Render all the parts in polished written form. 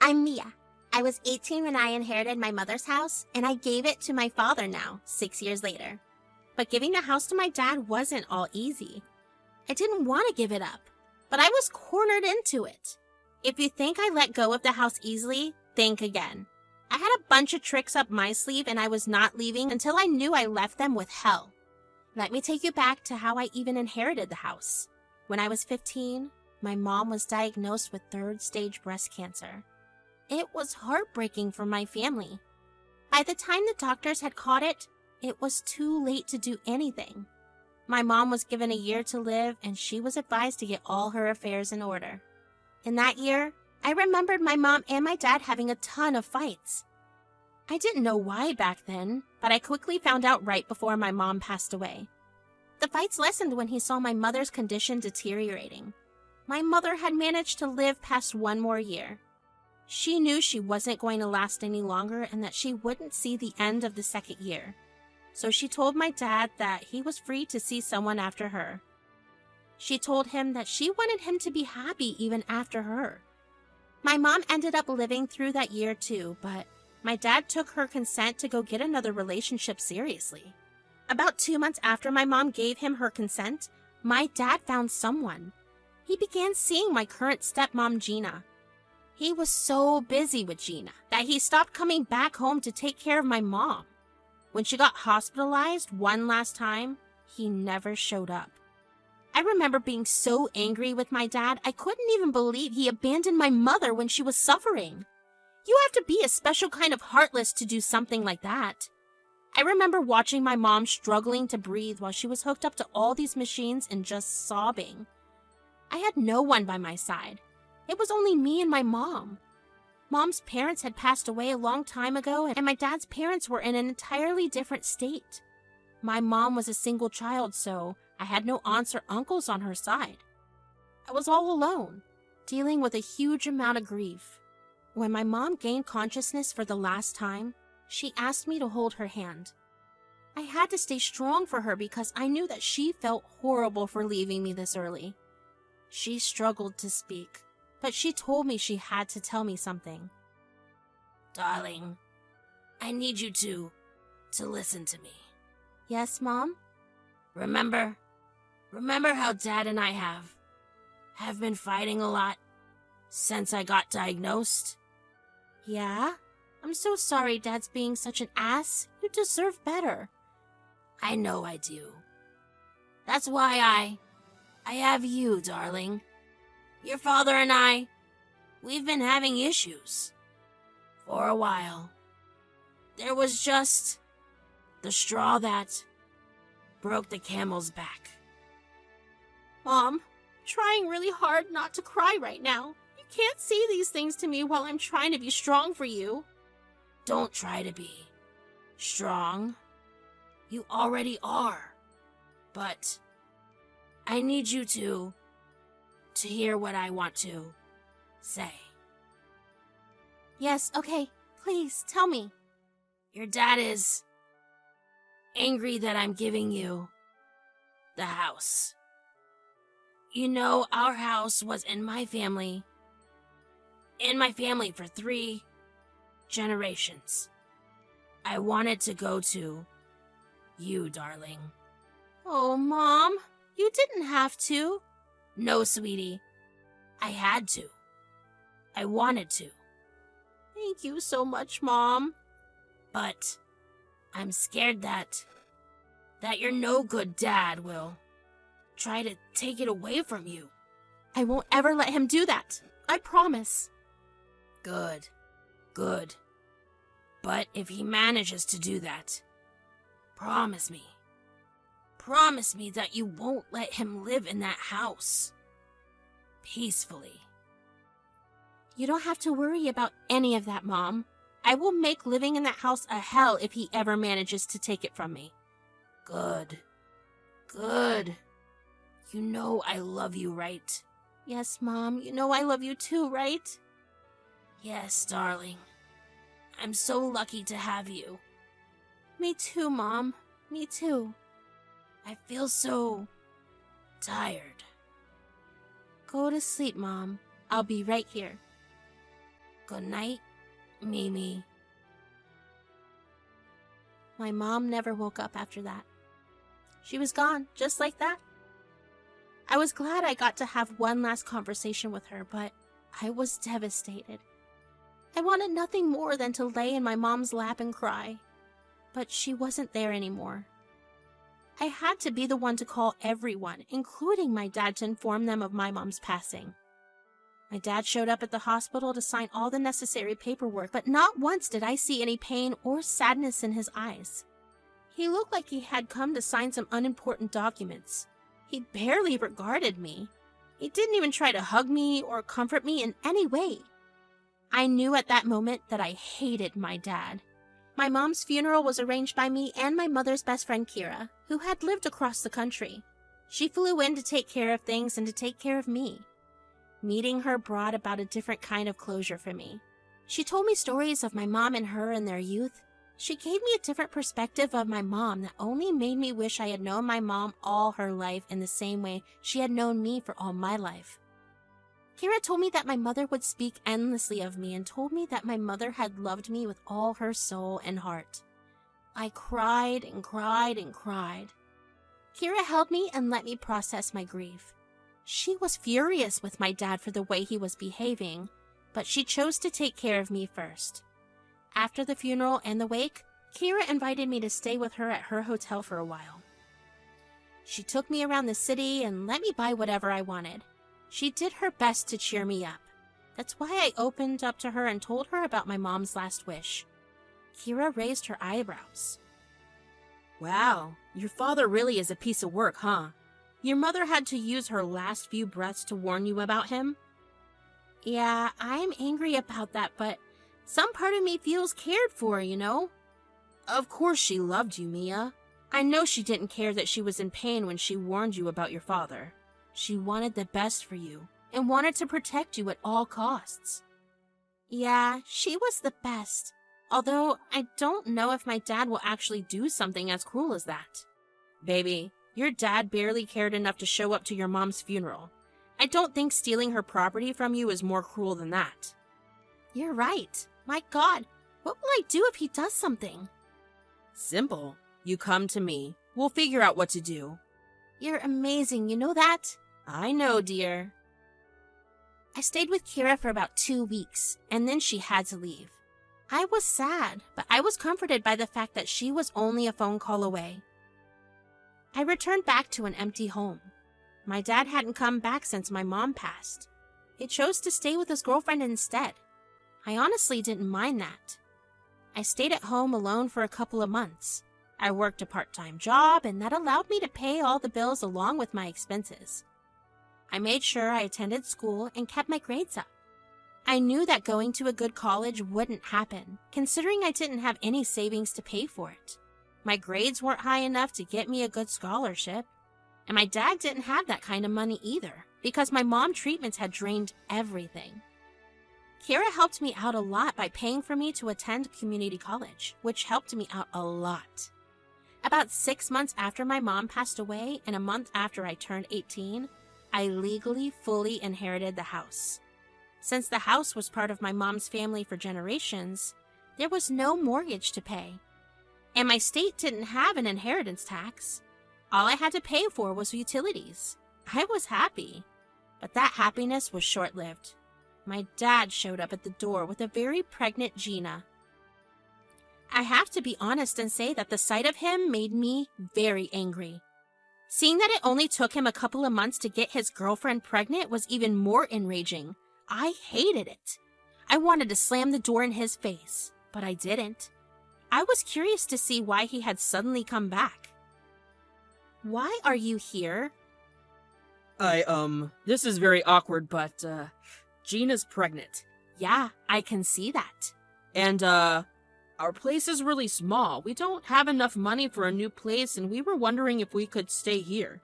I'm Mia. I was 18 when I inherited my mother's house, and I gave it to my father now, 6 years later. But giving the house to my dad wasn't all easy. I didn't want to give it up, but I was cornered into it. If you think I let go of the house easily, think again. I had a bunch of tricks up my sleeve, and I was not leaving until I knew I left them with hell. Let me take you back to how I even inherited the house. When I was 15, my mom was diagnosed with third-stage breast cancer. It was heartbreaking for my family. By the time the doctors had caught it, it was too late to do anything. My mom was given a year to live, and she was advised to get all her affairs in order. In that year, I remembered my mom and my dad having a ton of fights. I didn't know why back then, but I quickly found out right before my mom passed away. The fights lessened when he saw my mother's condition deteriorating. My mother had managed to live past one more year. She knew she wasn't going to last any longer and that she wouldn't see the end of the second year. So she told my dad that he was free to see someone after her. She told him that she wanted him to be happy even after her. My mom ended up living through that year too, but my dad took her consent to go get another relationship seriously. About 2 months after my mom gave him her consent, my dad found someone. He began seeing my current stepmom, Gina. He was so busy with Gina that he stopped coming back home to take care of my mom. When she got hospitalized one last time, he never showed up. I remember being so angry with my dad, I couldn't even believe he abandoned my mother when she was suffering. You have to be a special kind of heartless to do something like that. I remember watching my mom struggling to breathe while she was hooked up to all these machines and just sobbing. I had no one by my side. It was only me and my mom. Mom's parents had passed away a long time ago, and my dad's parents were in an entirely different state. My mom was a single child, so I had no aunts or uncles on her side. I was all alone, dealing with a huge amount of grief. When my mom gained consciousness for the last time, she asked me to hold her hand. I had to stay strong for her because I knew that she felt horrible for leaving me this early. She struggled to speak, but she told me she had to tell me something. Darling, I need you to listen to me. Yes, Mom? Remember how Dad and I have been fighting a lot since I got diagnosed? Yeah? I'm so sorry Dad's being such an ass. You deserve better. I know I do. That's why I have you, darling. Your father and we've been having issues. For a while. There was just the straw that broke the camel's back. Mom, trying really hard not to cry right now. You can't say these things to me while I'm trying to be strong for you. Don't try to be strong. You already are. But I need you to hear what I want to say. Yes, okay. Please, tell me. Your dad is angry that I'm giving you the house. You know, our house was in my family for 3 generations. I wanted to go to you, darling. Oh, Mom, you didn't have to. No, sweetie. I had to. I wanted to. Thank you so much, Mom. But I'm scared that your no good dad will try to take it away from you. I won't ever let him do that. I promise. Good. But if he manages to do that, promise me that you won't let him live in that house peacefully. You don't have to worry about any of that, Mom. I will make living in that house a hell if he ever manages to take it from me. Good. You know I love you, right? Yes, Mom, you know I love you too, right? Yes, darling. I'm so lucky to have you. Me too, Mom. Me too. I feel so tired. Go to sleep, Mom. I'll be right here. Good night, Mimi. My mom never woke up after that. She was gone, just like that. I was glad I got to have one last conversation with her, but I was devastated. I wanted nothing more than to lay in my mom's lap and cry, but she wasn't there anymore. I had to be the one to call everyone, including my dad, to inform them of my mom's passing. My dad showed up at the hospital to sign all the necessary paperwork, but not once did I see any pain or sadness in his eyes. He looked like he had come to sign some unimportant documents. He barely regarded me. He didn't even try to hug me or comfort me in any way. I knew at that moment that I hated my dad. My mom's funeral was arranged by me and my mother's best friend Kira, who had lived across the country. She flew in to take care of things and to take care of me. Meeting her brought about a different kind of closure for me. She told me stories of my mom and her in their youth. She gave me a different perspective of my mom that only made me wish I had known my mom all her life in the same way she had known me for all my life. Kira told me that my mother would speak endlessly of me and told me that my mother had loved me with all her soul and heart. I cried and cried and cried. Kira held me and let me process my grief. She was furious with my dad for the way he was behaving, but she chose to take care of me first. After the funeral and the wake, Kira invited me to stay with her at her hotel for a while. She took me around the city and let me buy whatever I wanted. She did her best to cheer me up. That's why I opened up to her and told her about my mom's last wish. Kira raised her eyebrows. Wow, your father really is a piece of work, huh? Your mother had to use her last few breaths to warn you about him? Yeah, I'm angry about that, but some part of me feels cared for, you know? Of course she loved you, Mia. I know she didn't care that she was in pain when she warned you about your father. She wanted the best for you and wanted to protect you at all costs. Yeah, she was the best. Although I don't know if my dad will actually do something as cruel as that. Baby, your dad barely cared enough to show up to your mom's funeral. I don't think stealing her property from you is more cruel than that. You're right. My God, what will I do if he does something? Simple. You come to me. We'll figure out what to do. You're amazing, you know that? I know, dear. I stayed with Kira for about 2 weeks, and then she had to leave. I was sad, but I was comforted by the fact that she was only a phone call away. I returned back to an empty home. My dad hadn't come back since my mom passed. He chose to stay with his girlfriend instead. I honestly didn't mind that. I stayed at home alone for a couple of months. I worked a part-time job, and that allowed me to pay all the bills along with my expenses. I made sure I attended school and kept my grades up. I knew that going to a good college wouldn't happen, considering I didn't have any savings to pay for it. My grades weren't high enough to get me a good scholarship, and my dad didn't have that kind of money either, because my mom treatments had drained everything. Kira helped me out a lot by paying for me to attend community college, which helped me out a lot. About 6 months after my mom passed away and a month after I turned 18, I legally fully inherited the house. Since the house was part of my mom's family for generations, there was no mortgage to pay. And my state didn't have an inheritance tax. All I had to pay for was utilities. I was happy, but that happiness was short-lived. My dad showed up at the door with a very pregnant Gina. I have to be honest and say that the sight of him made me very angry. Seeing that it only took him a couple of months to get his girlfriend pregnant was even more enraging. I hated it. I wanted to slam the door in his face, but I didn't. I was curious to see why he had suddenly come back. Why are you here? This is very awkward, but, Gina's pregnant. Yeah, I can see that. And, our place is really small. We don't have enough money for a new place, and we were wondering if we could stay here.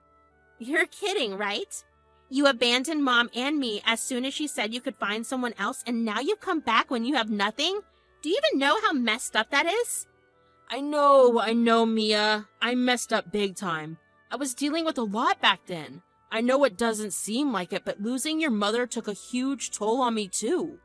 You're kidding, right? You abandoned Mom and me as soon as she said you could find someone else, and now you've come back when you have nothing? Do you even know how messed up that is? I know, Mia. I messed up big time. I was dealing with a lot back then. I know it doesn't seem like it, but losing your mother took a huge toll on me too.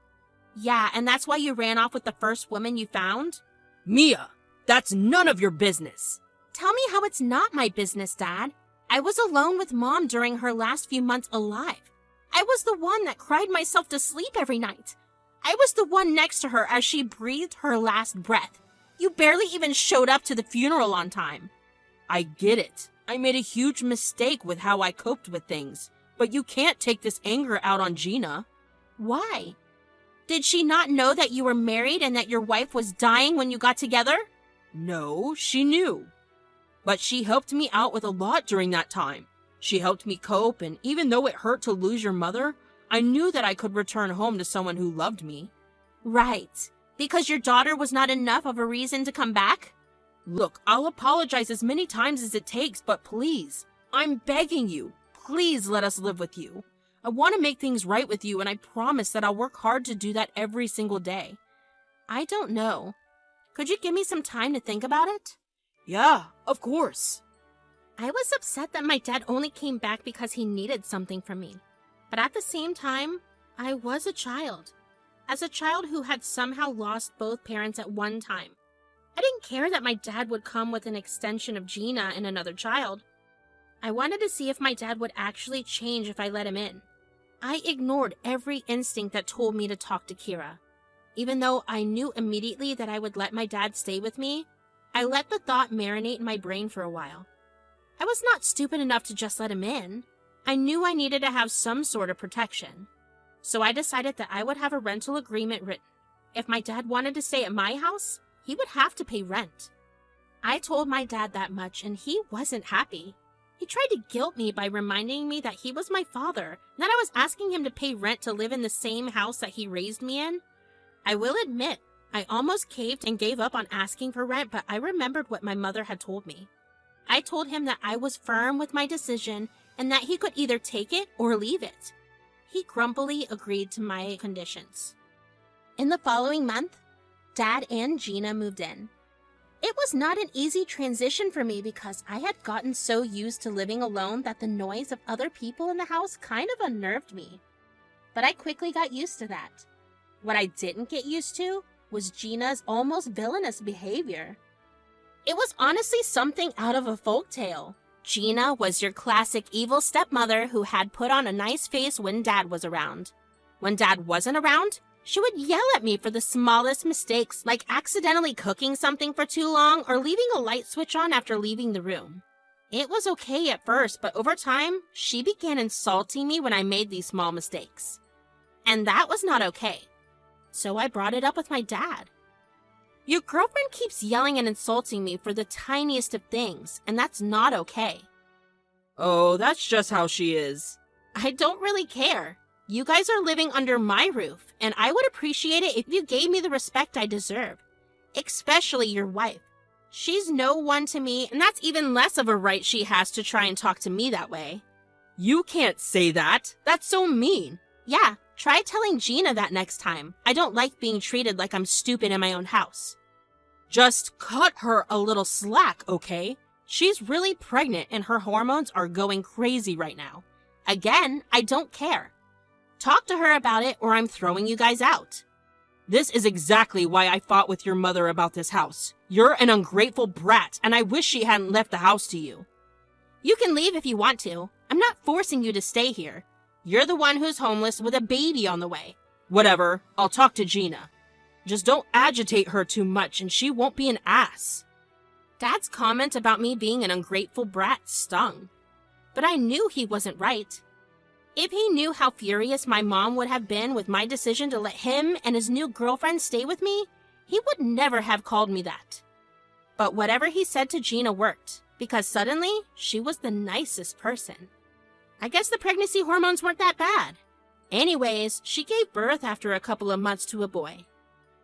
Yeah, and that's why you ran off with the first woman you found? Mia, that's none of your business. Tell me how it's not my business, Dad. I was alone with Mom during her last few months alive. I was the one that cried myself to sleep every night. I was the one next to her as she breathed her last breath. You barely even showed up to the funeral on time. I get it. I made a huge mistake with how I coped with things. But you can't take this anger out on Gina. Why? Did she not know that you were married and that your wife was dying when you got together? No, she knew. But she helped me out with a lot during that time. She helped me cope, and even though it hurt to lose your mother, I knew that I could return home to someone who loved me. Right. Because your daughter was not enough of a reason to come back? Look, I'll apologize as many times as it takes, but please, I'm begging you, please let us live with you. I want to make things right with you, and I promise that I'll work hard to do that every single day. I don't know. Could you give me some time to think about it? Yeah, of course. I was upset that my dad only came back because he needed something from me. But at the same time, I was a child. As a child who had somehow lost both parents at one time. I didn't care that my dad would come with an extension of Gina and another child. I wanted to see if my dad would actually change if I let him in. I ignored every instinct that told me to talk to Kira. Even though I knew immediately that I would let my dad stay with me, I let the thought marinate in my brain for a while. I was not stupid enough to just let him in. I knew I needed to have some sort of protection. So I decided that I would have a rental agreement written. If my dad wanted to stay at my house, he would have to pay rent. I told my dad that much and he wasn't happy. He tried to guilt me by reminding me that he was my father, and that I was asking him to pay rent to live in the same house that he raised me in. I will admit, I almost caved and gave up on asking for rent, but I remembered what my mother had told me. I told him that I was firm with my decision and that he could either take it or leave it. He grumpily agreed to my conditions. In the following month, Dad and Gina moved in. It was not an easy transition for me because I had gotten so used to living alone that the noise of other people in the house kind of unnerved me. But I quickly got used to that. What I didn't get used to was Gina's almost villainous behavior. It was honestly something out of a folktale. Gina was your classic evil stepmother who had put on a nice face when Dad was around. When Dad wasn't around, she would yell at me for the smallest mistakes, like accidentally cooking something for too long or leaving a light switch on after leaving the room. It was okay at first, but over time, she began insulting me when I made these small mistakes. And that was not okay. So I brought it up with my dad. Your girlfriend keeps yelling and insulting me for the tiniest of things, and that's not okay. Oh, that's just how she is. I don't really care. You guys are living under my roof, and I would appreciate it if you gave me the respect I deserve. Especially your wife. She's no one to me, and that's even less of a right she has to try and talk to me that way. You can't say that. That's so mean. Yeah, try telling Gina that next time. I don't like being treated like I'm stupid in my own house. Just cut her a little slack, okay? She's really pregnant and her hormones are going crazy right now. Again, I don't care. Talk to her about it or I'm throwing you guys out. This is exactly why I fought with your mother about this house. You're an ungrateful brat, and I wish she hadn't left the house to you. You can leave if you want to. I'm not forcing you to stay here. You're the one who's homeless with a baby on the way. Whatever, I'll talk to Gina. Just don't agitate her too much and she won't be an ass. Dad's comment about me being an ungrateful brat stung. But I knew he wasn't right. If he knew how furious my mom would have been with my decision to let him and his new girlfriend stay with me, he would never have called me that. But whatever he said to Gina worked, because suddenly she was the nicest person. I guess the pregnancy hormones weren't that bad. Anyways, she gave birth after a couple of months to a boy.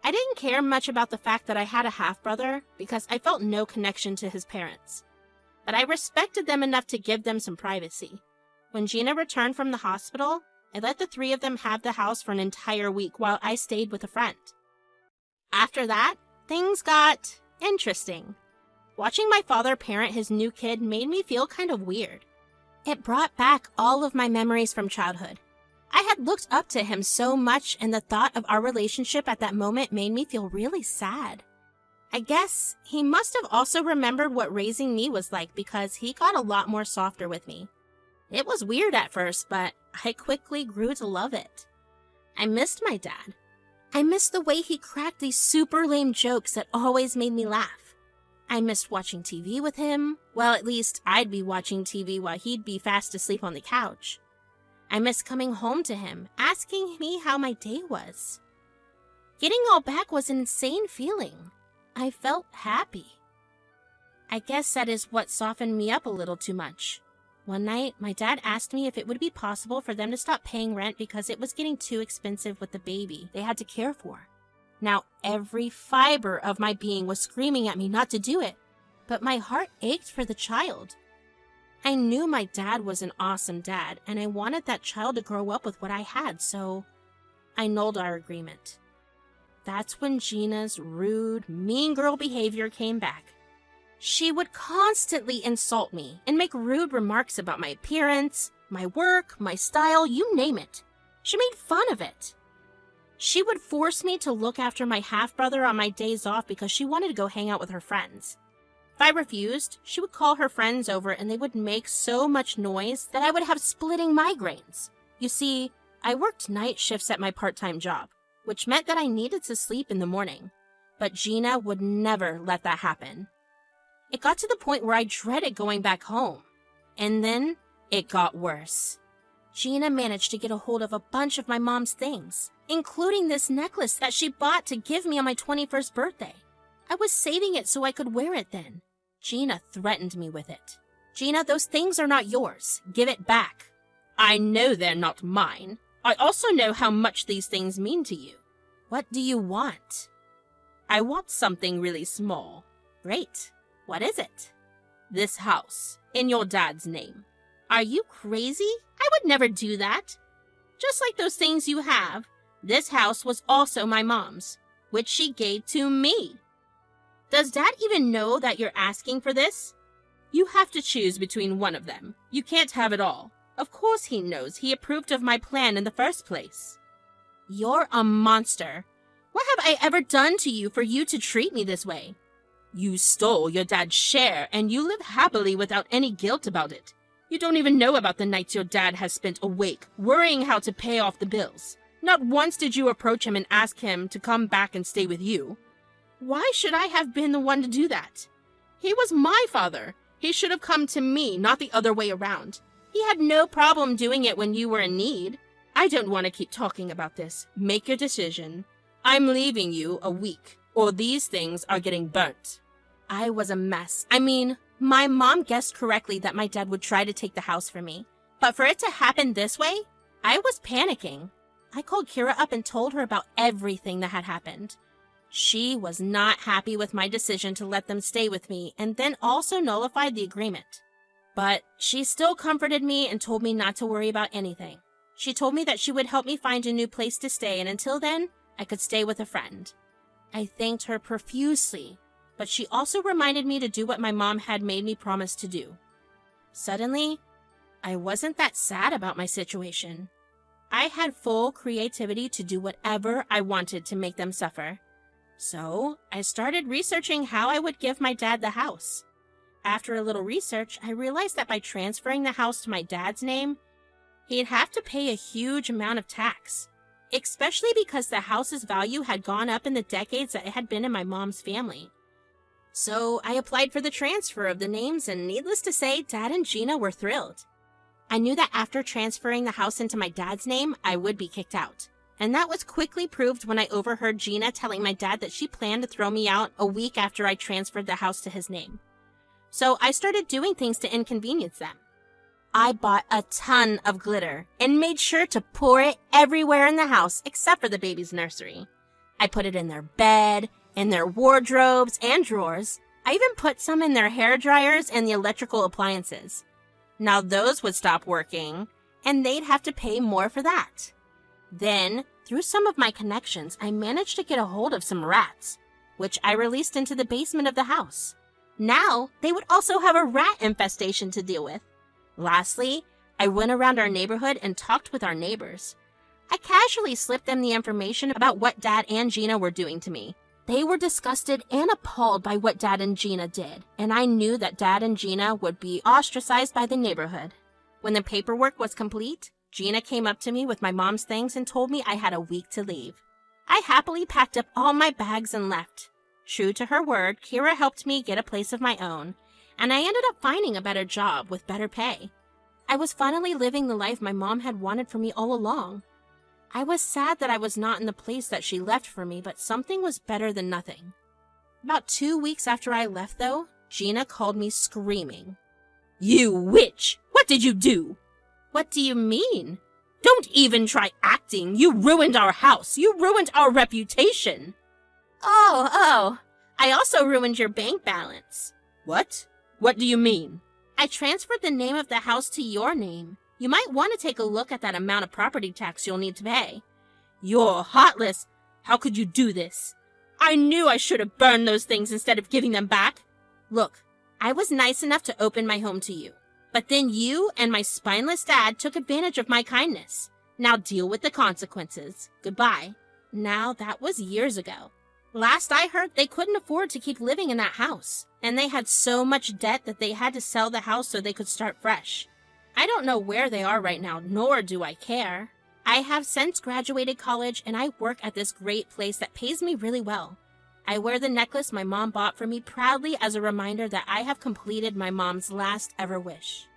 I didn't care much about the fact that I had a half-brother because I felt no connection to his parents. But I respected them enough to give them some privacy. When Gina returned from the hospital, I let the three of them have the house for an entire week while I stayed with a friend. After that, things got interesting. Watching my father parent his new kid made me feel kind of weird. It brought back all of my memories from childhood. I had looked up to him so much, and the thought of our relationship at that moment made me feel really sad. I guess he must have also remembered what raising me was like because he got a lot more softer with me. It was weird at first, but I quickly grew to love it. I missed my dad. I missed the way he cracked these super lame jokes that always made me laugh. I missed watching TV with him. Well, at least I'd be watching TV while he'd be fast asleep on the couch. I missed coming home to him, asking me how my day was. Getting all back was an insane feeling. I felt happy. I guess that is what softened me up a little too much. One night, my dad asked me if it would be possible for them to stop paying rent because it was getting too expensive with the baby they had to care for. Now, every fiber of my being was screaming at me not to do it, but my heart ached for the child. I knew my dad was an awesome dad, and I wanted that child to grow up with what I had, so I annulled our agreement. That's when Gina's rude, mean girl behavior came back. She would constantly insult me and make rude remarks about my appearance, my work, my style, you name it. She made fun of it. She would force me to look after my half-brother on my days off because she wanted to go hang out with her friends. If I refused, she would call her friends over and they would make so much noise that I would have splitting migraines. You see, I worked night shifts at my part-time job, which meant that I needed to sleep in the morning. But Gina would never let that happen. It got to the point where I dreaded going back home. And then it got worse. Gina managed to get a hold of a bunch of my mom's things, including this necklace that she bought to give me on my 21st birthday. I was saving it so I could wear it then. Gina threatened me with it. Gina, those things are not yours. Give it back. I know they're not mine. I also know how much these things mean to you. What do you want? I want something really small. Great. What is it? This house, in your dad's name. Are you crazy? I would never do that. Just like those things you have, this house was also my mom's, which she gave to me. Does Dad even know that you're asking for this? You have to choose between one of them. You can't have it all. Of course he knows. He approved of my plan in the first place. You're a monster. What have I ever done to you for you to treat me this way? You stole your dad's share, and you live happily without any guilt about it. You don't even know about the nights your dad has spent awake, worrying how to pay off the bills. Not once did you approach him and ask him to come back and stay with you. Why should I have been the one to do that? He was my father. He should have come to me, not the other way around. He had no problem doing it when you were in need. I don't want to keep talking about this. Make your decision. I'm leaving you a week, or these things are getting burnt. I was a mess. I mean, my mom guessed correctly that my dad would try to take the house from me. But for it to happen this way, I was panicking. I called Kira up and told her about everything that had happened. She was not happy with my decision to let them stay with me and then also nullified the agreement. But she still comforted me and told me not to worry about anything. She told me that she would help me find a new place to stay, and until then, I could stay with a friend. I thanked her profusely, but she also reminded me to do what my mom had made me promise to do. Suddenly, I wasn't that sad about my situation. I had full creativity to do whatever I wanted to make them suffer. So, I started researching how I would give my dad the house. After a little research, I realized that by transferring the house to my dad's name, he'd have to pay a huge amount of tax, especially because the house's value had gone up in the decades that it had been in my mom's family. So I applied for the transfer of the names, and needless to say, Dad and Gina were thrilled. I knew that after transferring the house into my dad's name, I would be kicked out. And that was quickly proved when I overheard Gina telling my dad that she planned to throw me out a week after I transferred the house to his name. So I started doing things to inconvenience them. I bought a ton of glitter and made sure to pour it everywhere in the house except for the baby's nursery. I put it in their bed, in their wardrobes and drawers. I even put some in their hair dryers and the electrical appliances. Now those would stop working, and they'd have to pay more for that. Then, through some of my connections, I managed to get a hold of some rats, which I released into the basement of the house. Now, they would also have a rat infestation to deal with. Lastly, I went around our neighborhood and talked with our neighbors. I casually slipped them the information about what Dad and Gina were doing to me. They were disgusted and appalled by what Dad and Gina did, and I knew that Dad and Gina would be ostracized by the neighborhood. When the paperwork was complete, Gina came up to me with my mom's things and told me I had a week to leave. I happily packed up all my bags and left. True to her word, Kira helped me get a place of my own, and I ended up finding a better job with better pay. I was finally living the life my mom had wanted for me all along. I was sad that I was not in the place that she left for me, but something was better than nothing. About 2 weeks after I left, though, Gina called me screaming. "You witch! What did you do?" "What do you mean?" "Don't even try acting! You ruined our house! You ruined our reputation!" Oh, I also ruined your bank balance." "What? What do you mean?" "I transferred the name of the house to your name. You might want to take a look at that amount of property tax you'll need to pay." "You're heartless! How could you do this? I knew I should have burned those things instead of giving them back." "Look, I was nice enough to open my home to you, but then you and my spineless dad took advantage of my kindness. Now deal with the consequences. Goodbye." Now, that was years ago. Last I heard, they couldn't afford to keep living in that house, and they had so much debt that they had to sell the house so they could start fresh. I don't know where they are right now, nor do I care. I have since graduated college, and I work at this great place that pays me really well. I wear the necklace my mom bought for me proudly as a reminder that I have completed my mom's last ever wish.